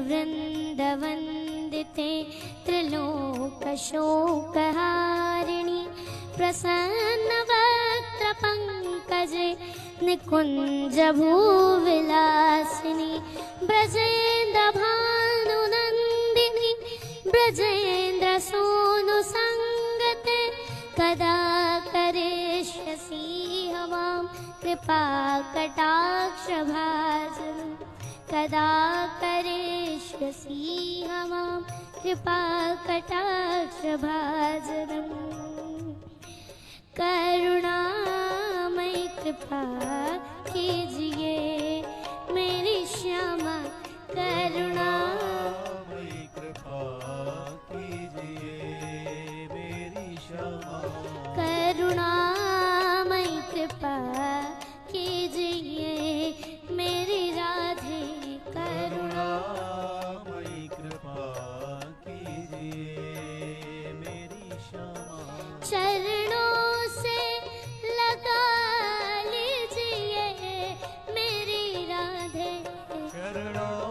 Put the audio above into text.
वृंद वंदिते त्रिलोकशोकहारिणि प्रसन्न वक्त्र पंकजे निकुंज भूविलासिनी ब्रजेन्द्र भानुनंदिनी ब्रजेन्द्र सोनु संगते कदा करिष्यसि हवां कृपा कटाक्ष भाजनम् कदा करिष्यसि हवां कृपा कटाक्ष भाजनम् करुणामयी कृपा कीजिए मेरी श्यामा करुणामयी कृपा कीजिए मेरी श्यामा करुणामयी कृपा कीजिए मेरी राधे करुणामयी कृपा कीजिए मेरी श्यामा चरणों से लगा लीजिए मेरी राधे चरणों